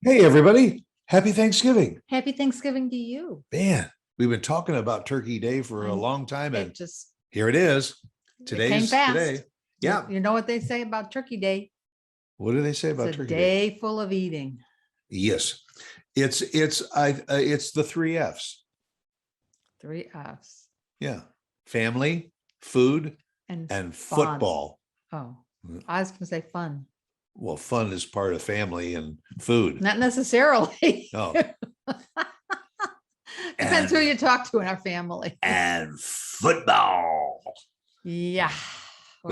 Hey, everybody. Happy Thanksgiving. Happy Thanksgiving to you. Man, we've been talking about Turkey Day for a long time, and here it is. Today's today. Yeah. You know what they say about Turkey Day? What do they say about Turkey Day? A day full of eating. Yes. It's the three F's. Three F's. Yeah. Family, food, and football. Oh, I was going to say fun. Well, fun is part of family and food. Not necessarily. Oh. Depends who you talk to in our family. And football. Yeah.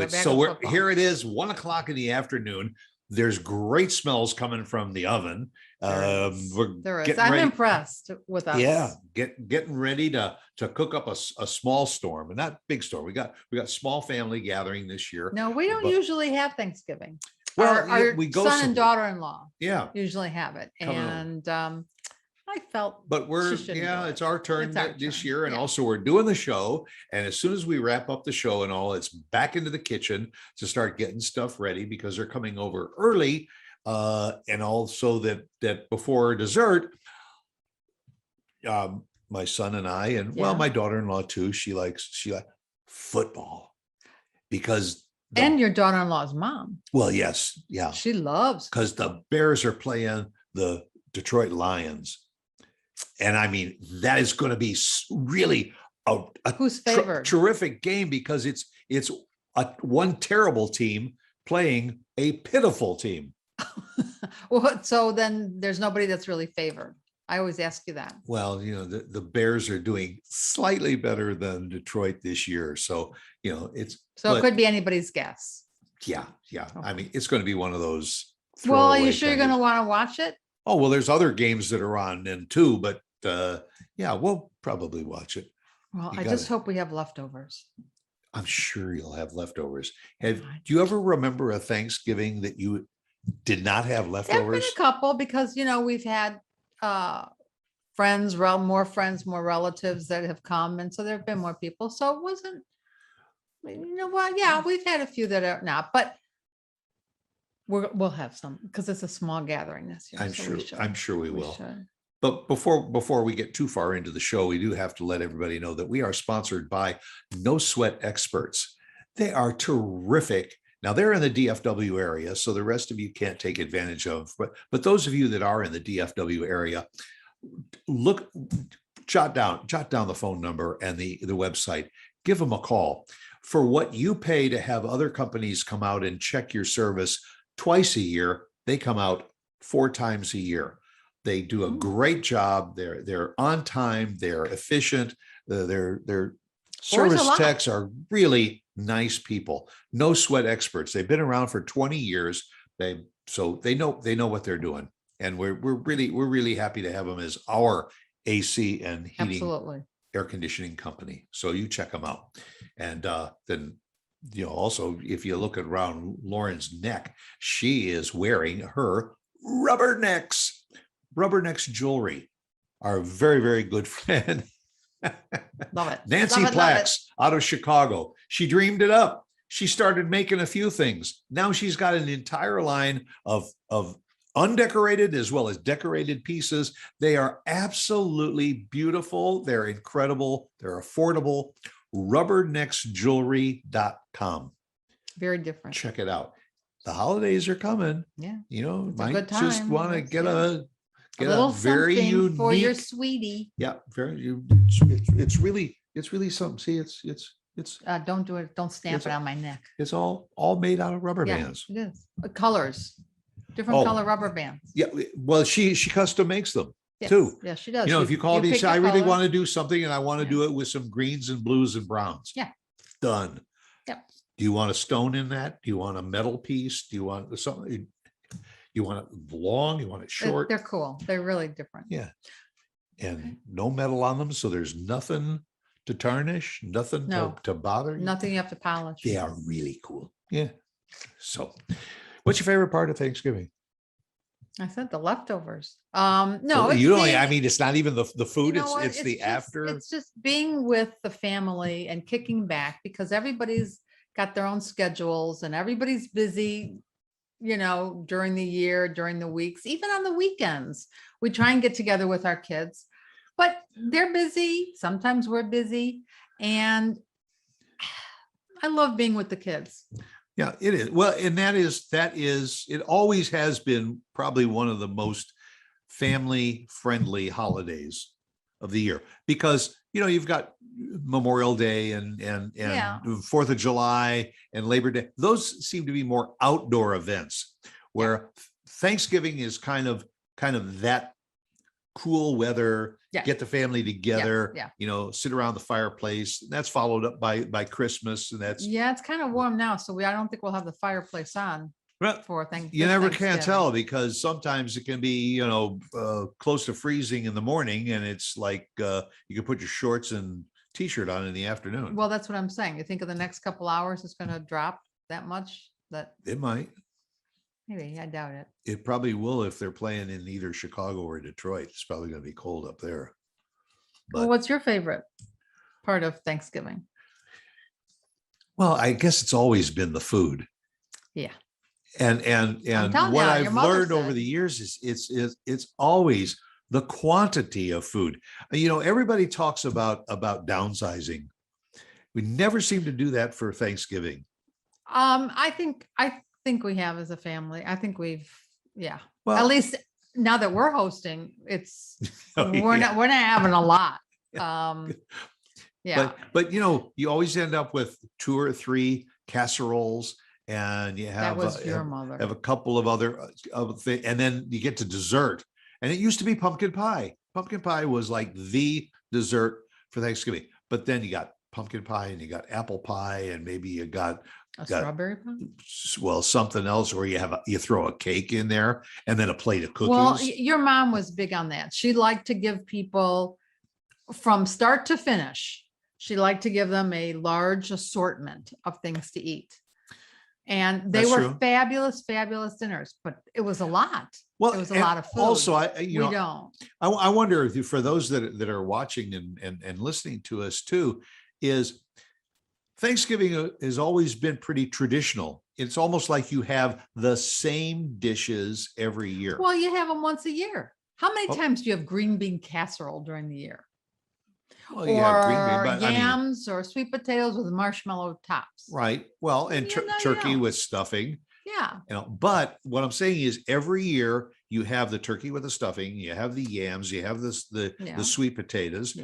So here it is, 1 o'clock in the afternoon. There's great smells coming from the oven. There is. I'm impressed with us. Yeah, getting ready to cook up a small storm, and not big storm. We got small family gathering this year. No, we don't usually have Thanksgiving. Well, our we go son and daughter-in-law. Yeah, usually have it, and I felt. But it's our turn this year, and also we're doing the show. And as soon as we wrap up the show and all, it's back into the kitchen to start getting stuff ready because they're coming over early, and also that before dessert, my son and I, and my daughter-in-law too. She likes football because. And your daughter-in-law's mom. Well, yes, yeah. She loves because the Bears are playing the Detroit Lions. And I mean, that is going to be really a who's favored? Terrific game because it's one terrible team playing a pitiful team. Well, so then there's nobody that's really favored. I always ask you that. Well, the Bears are doing slightly better than Detroit this year. So, it could be anybody's guess. Yeah. Okay. I mean, it's going to be one of those. Well, are you sure you're going to want to watch it? Oh, well, there's other games that are on then too, but we'll probably watch it. Well, I just hope we have leftovers. I'm sure you'll have leftovers. Do you ever remember a Thanksgiving that you did not have leftovers? There've been a couple because, we've had more friends, more relatives that have come. And so there've been more people. So it wasn't, we've had a few that are not, but we'll have some because it's a small gathering this year. I'm sure we will. But before we get too far into the show, we do have to let everybody know that we are sponsored by No Sweat Experts. They are terrific. Now they're in the DFW area, so the rest of you can't take advantage of. But those of you that are in the DFW area, jot down the phone number and the website. Give them a call. For what you pay to have other companies come out and check your service twice a year, they come out 4 times a year. They do a great job. They're on time. They're efficient. Their service techs are really nice people. No Sweat Experts. They've been around for 20 years. So they know what they're doing, and we're really happy to have them as our AC and heating, air conditioning company. So you check them out, and then. Also, if you look around Lauren's neck, she is wearing her rubbernecks jewelry. Our very, very good friend, love it. Nancy Plax out of Chicago. She dreamed it up. She started making a few things. Now she's got an entire line of undecorated as well as decorated pieces. They are absolutely beautiful. They're incredible. They're affordable. rubbernecksjewelry.com. Very different. Check it out. The holidays are coming. Yeah. Might just want to get a little very unique for your sweetie. Yeah, it's really something. See, it's don't do it. Don't stamp it on my neck. It's all made out of rubber bands. It is. Colors. Different color rubber bands. Yeah. Well, she custom makes them. Too. Yeah, she does. If you call me, say, I really want to do something and I want to do it with some greens and blues and browns. Yeah. Done. Yep. Do you want a stone in that? Do you want a metal piece? Do you want something? You want it long? You want it short? They're cool. They're really different. Yeah. And no metal on them. So there's nothing to tarnish, nothing to bother you. Nothing you have to polish. They are really cool. Yeah. So what's your favorite part of Thanksgiving? I said the leftovers. No, it's not even the food. It's the after. It's just being with the family and kicking back because everybody's got their own schedules and everybody's busy, during the year, during the weeks, even on the weekends. We try and get together with our kids, but they're busy. Sometimes we're busy. And I love being with the kids. Yeah, it is. Well, and that is, it always has been probably one of the most family friendly holidays of the year, because you've got Memorial Day and Yeah. 4th of July and Labor Day. Those seem to be more outdoor events, where Thanksgiving is kind of that cool weather, Yeah. get the family together, Yeah. sit around the fireplace. That's followed up by Christmas, and that's It's kind of warm now, so I don't think we'll have the fireplace on well, for you never can Thanksgiving. tell, because sometimes it can be, close to freezing in the morning, and it's like you can put your shorts and t-shirt on in the afternoon. Well, that's what I'm saying. You think of the next couple hours, it's going to drop that much? That It might. maybe, I doubt it. It probably will if they're playing in either Chicago or Detroit. It's probably going to be cold up there. Well, But what's your favorite part of Thanksgiving? well, I guess it's always been the food. Yeah. And telling what ya, I've your mother learned over said. the years is it's always the quantity of food. Everybody talks about downsizing. We never seem to do that for Thanksgiving. I think we have as a family. I think we've, at Well, least now that we're hosting, it's oh, we're yeah. not having a lot. But you always end up with 2 or 3 casseroles, and you That have was your mother. have a couple of other things, and then you get to dessert. And it used to be pumpkin pie. Pumpkin pie was like the dessert for Thanksgiving. But then you got pumpkin pie, and you got apple pie, and maybe you got strawberry pie. Well, something else, or you throw a cake in there, and then a plate of cookies. Well, your mom was big on that. She liked to give people from start to finish. She liked to give them a large assortment of things to eat. And they That's were true. fabulous dinners, but it was a lot. Well, it was a lot of food. Also, I wonder if for those that are watching and listening to us too, is Thanksgiving has always been pretty traditional. It's almost like you have the same dishes every year. Well, you have them once a year. How many times do you have green bean casserole during the year? Well, you have green bean, but yams or sweet potatoes with marshmallow tops. Right. Well, and turkey with stuffing. Yeah. But what I'm saying is every year you have the turkey with the stuffing, you have the yams, you have the sweet potatoes,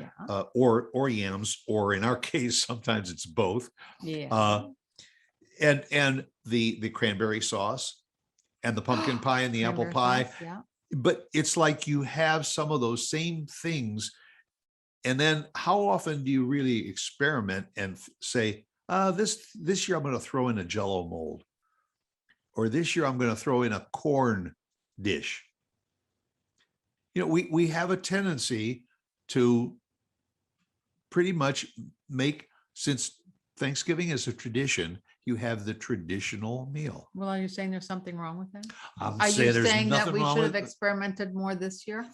or yams, or in our case, sometimes it's both. Yeah. And the cranberry sauce and the pumpkin pie and the apple pie. Sauce, yeah. But it's like you have some of those same things. And then how often do you really experiment and say, this year I'm going to throw in a Jell-O mold, or this year I'm going to throw in a corn dish? We have a tendency to pretty much make, since Thanksgiving is a tradition, you have the traditional meal. Well, are you saying there's something wrong with that? Are you saying that we should have experimented more this year?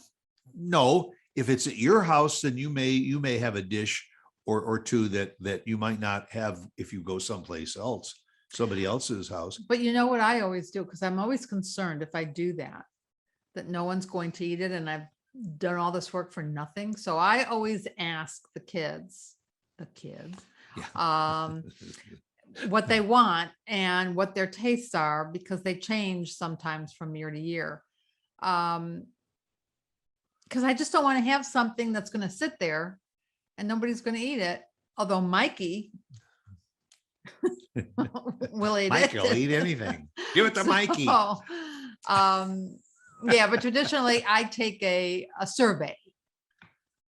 No. If it's at your house, then you may have a dish or two that you might not have if you go someplace else, somebody else's house. But you know what I always do, because I'm always concerned if I do that no one's going to eat it, and I've done all this work for nothing. So I always ask the kids, what they want and what their tastes are, because they change sometimes from year to year. Because I just don't want to have something that's going to sit there and nobody's going to eat it. Although Mikey will eat Mikey will eat anything. Give it to Mikey. But traditionally I take a survey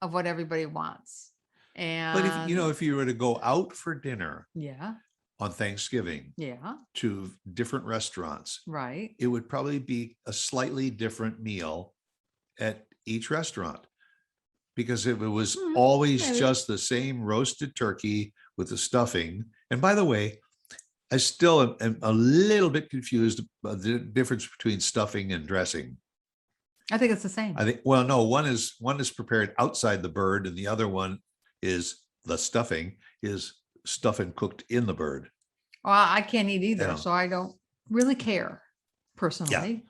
of what everybody wants. And but if you were to go out for dinner on Thanksgiving to different restaurants, right, it would probably be a slightly different meal at each restaurant, because if it was always just the same roasted turkey with the stuffing. And by the way, I still am a little bit confused about the difference between stuffing and dressing. I think it's the same. I think, well, no, one is prepared outside the bird, and the other one is the stuffing is stuffing cooked in the bird. Well, I can't eat either, so I don't really care. personally,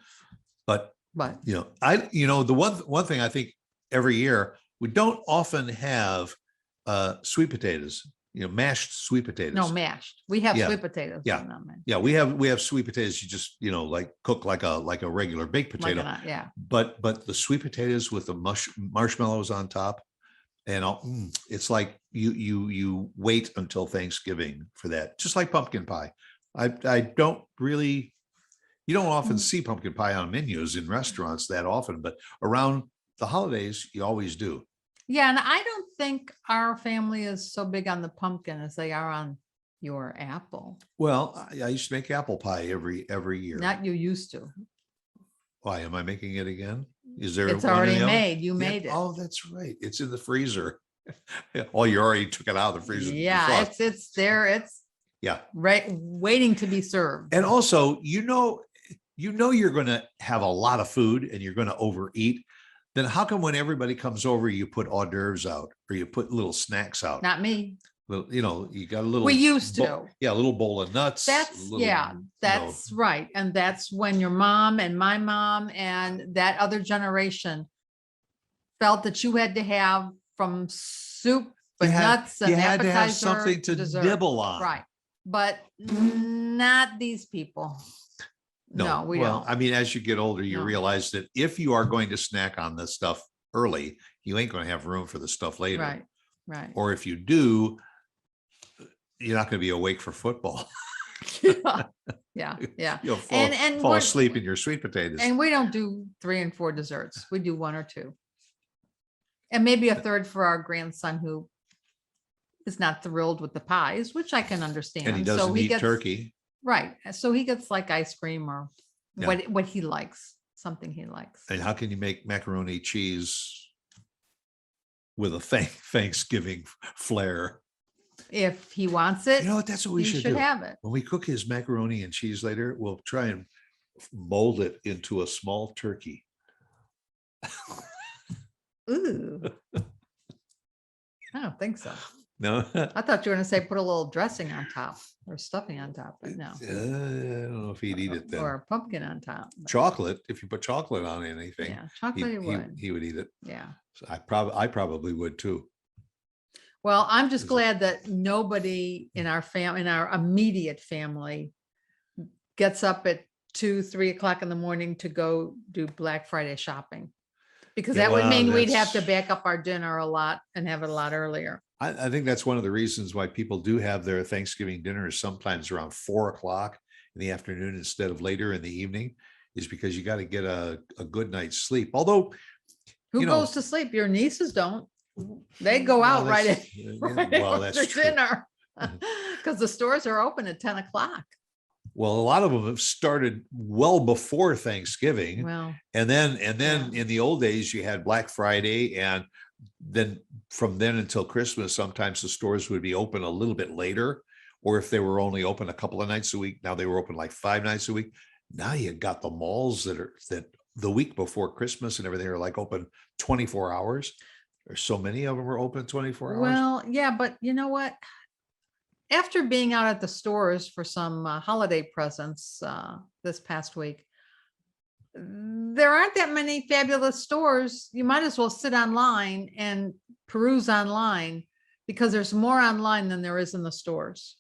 But but the one thing I think every year we don't often have sweet potatoes, mashed sweet potatoes. no mashed. We have Yeah. sweet potatoes. Yeah. but not mashed. Yeah, we have sweet potatoes. You just like cook like a regular baked Like potato. yeah. But the sweet potatoes with the marshmallows on top, and it's like you wait until Thanksgiving for that. Just like pumpkin pie. I don't really. You don't often see pumpkin pie on menus in restaurants that often, but around the holidays, you always do. Yeah, and I don't think our family is so big on the pumpkin as they are on your apple. Well, I used to make apple pie every year. Not you used to. Why am I making it again? Is there? It's one in already the oven? made. You Yeah. made it. Oh, that's right. It's in the freezer. Oh, you already took it out of the freezer. Yeah, it's there. It's Yeah. right, waiting to be served. And also, you're going to have a lot of food and you're going to overeat. Then how come when everybody comes over, you put hors d'oeuvres out or you put little snacks out? Not me. Well, you got a little. We used to. Yeah, a little bowl of nuts. That's little, that's right. And that's when your mom and my mom and that other generation felt that you had to have from soup and nuts and you had to have appetizer something to dessert. nibble on. Right. But not these people. No, we well, don't. I mean, as you get older, you No. realize that if you are going to snack on this stuff early, you ain't going to have room for the stuff later. Right. Right. Or if you do, you're not going to be awake for football. Yeah. Yeah. You'll And fall we're- asleep in your sweet potatoes. And we don't do 3 and 4 desserts. We do 1 or 2. And maybe a third for our grandson who is not thrilled with the pies, which I can understand. And he So doesn't eat gets, turkey. right. So he gets like ice cream or Yeah. what he likes, something he likes. And how can you make macaroni cheese with a Thanksgiving flair? If he wants it, You know what? That's what we he should should do. have it. When we cook his macaroni and cheese later, we'll try and mold it into a small turkey. Ooh. I don't think so. No, I thought you were going to say put a little dressing on top or stuffing on top, but no. I don't know if he'd eat it then. Or a pumpkin on top. but Chocolate, if you put chocolate on anything, Yeah, chocolate he would. he would eat it. Yeah. So I probably would too. Well, I'm just Is it- glad that nobody in our immediate family gets up at 2, 3 o'clock in the morning to go do Black Friday shopping. Because Yeah, that would well, mean we'd have to that's- back up our dinner a lot and have it a lot earlier. I think that's one of the reasons why people do have their Thanksgiving dinners sometimes around 4 o'clock in the afternoon instead of later in the evening, is because you got to get a good night's sleep. Although, Who you know- goes to sleep? Your nieces don't. They go out well, right that's- at right well, after that's true. dinner. Because the stores are open at 10 o'clock. Well, a lot of them have started well before Thanksgiving. Well, And then Yeah. in the old days, you had Black Friday, and then from then until Christmas, sometimes the stores would be open a little bit later, or if they were only open a couple of nights a week, now they were open like 5 nights a week. Now you got the malls that the week before Christmas and everything are like open 24 hours. There's so many of them are open 24 hours. well, yeah, but you know what? After being out at the stores for some holiday presents this past week, there aren't that many fabulous stores. You might as well sit online and peruse online because there's more online than there is in the stores.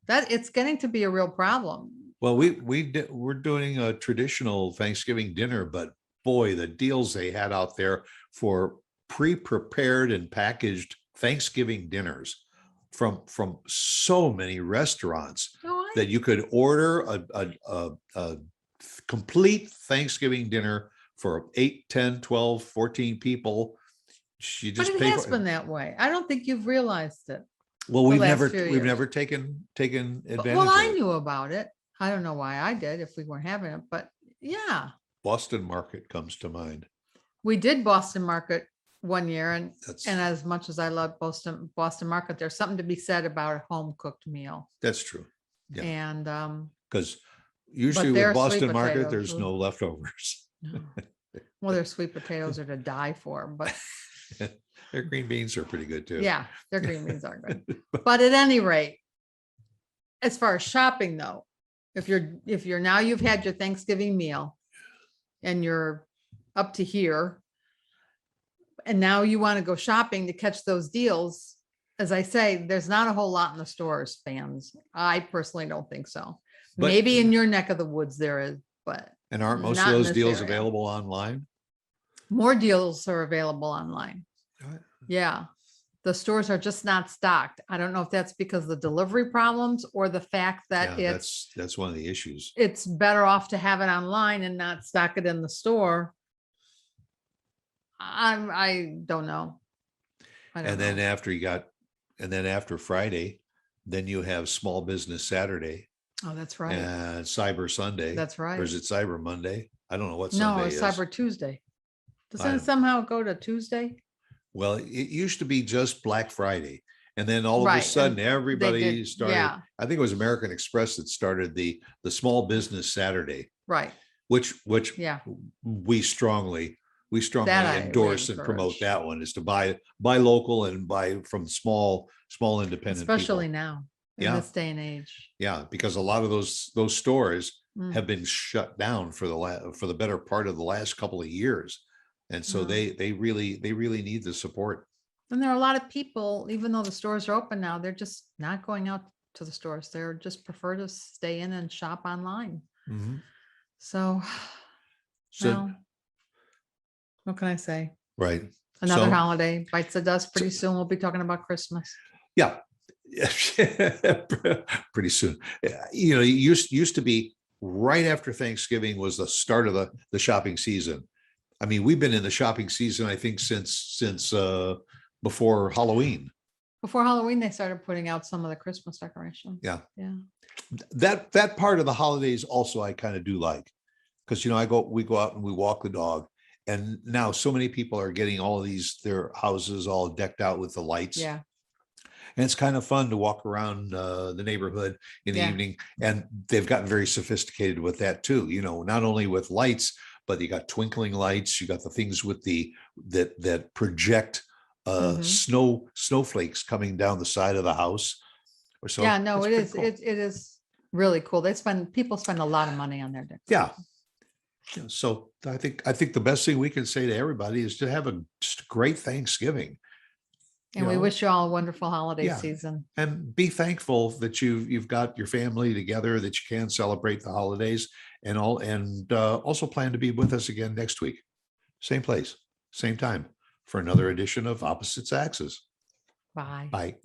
That it's getting to be a real problem. Well, we're doing a traditional Thanksgiving dinner, but boy, the deals they had out there for pre-prepared and packaged Thanksgiving dinners from so many restaurants Oh, that you could order a complete Thanksgiving dinner for 8, 10, 12, 14 people. You but just it pay has for been that way. I don't think you've realized it. Well, the we've last never few we've years. never taken advantage Well, of I it. knew about it. I don't know why I did if we weren't having it, but yeah, Boston Market comes to mind. we did Boston Market one year, and That's as much as I love Boston Market, there's something to be said about a home cooked meal. that's true. Yeah. And Because usually their with Boston sweet Market, potatoes, there's ooh. no leftovers. no. Well, their sweet potatoes are to die for, but Their green beans are pretty good too. yeah, their green beans are good. But at any rate, as far as shopping though, If you're now you've had your Thanksgiving meal and you're up to here, and now you want to go shopping to catch those deals, as I say, there's not a whole lot in the stores, fans. I personally don't think so. But- Maybe in your neck of the woods there is, but And aren't most of not in those this deals area. available online? More deals are available online. Yeah. The stores are just not stocked. I don't know if that's because of the delivery problems or the fact that Yeah, that's one of the issues. it's better off to have it online and not stock it in the store. I don't know. I don't And then know. after Friday, then you have Small Business Saturday Oh, that's right. and Cyber Sunday. That's Or right. is it Cyber Monday? I don't know what No, Sunday it's is. Cyber Tuesday. I Doesn't it don't- somehow go to Tuesday? Well, it used to be just Black Friday. And then all of Right, a and sudden, they everybody did- started, yeah. I think it was American Express that started the Small Business Saturday, Right. which Yeah. we strongly That I endorse and promote encourage. that one, is to buy local and buy from small independent people. Especially now in Yeah. this day and age. Yeah, because a lot of those stores Mm. have been shut down for the better part of the last couple of years. And so Mm. they really need the support. And there are a lot of people, even though the stores are open now, they're just not going out to the stores. They're just prefer to stay in and shop online. Mhm. So, So, well, what can I say? right. Another So- holiday bites the dust. Pretty soon we'll be talking about Christmas. Yeah. Pretty soon. You know, it used to be right after Thanksgiving was the start of the shopping season. I mean, we've been in the shopping season, I think, since before Halloween. Before Halloween, they started putting out some of the Christmas decorations. Yeah. Yeah. That part of the holidays also I kind of do like, because we go out and we walk the dog, and now so many people are getting all of their houses all decked out with the lights. Yeah. And it's kind of fun to walk around the neighborhood in the Yeah. evening, and they've gotten very sophisticated with that too. You know, not only with lights, but you got twinkling lights. You got the things with that project Mhm. snowflakes coming down the side of the house. So Yeah, no, it's it pretty is. cool. It is really cool. People spend a lot of money on their decorations. Yeah. Yeah, so I think the best thing we can say to everybody is to have just a great Thanksgiving. And You we know? wish you all a wonderful holiday Yeah. season. And be thankful that you've got your family together, that you can celebrate the holidays, and also plan to be with us again next week. Same place, same time, for another edition of Opposite Saxes. Bye. Bye.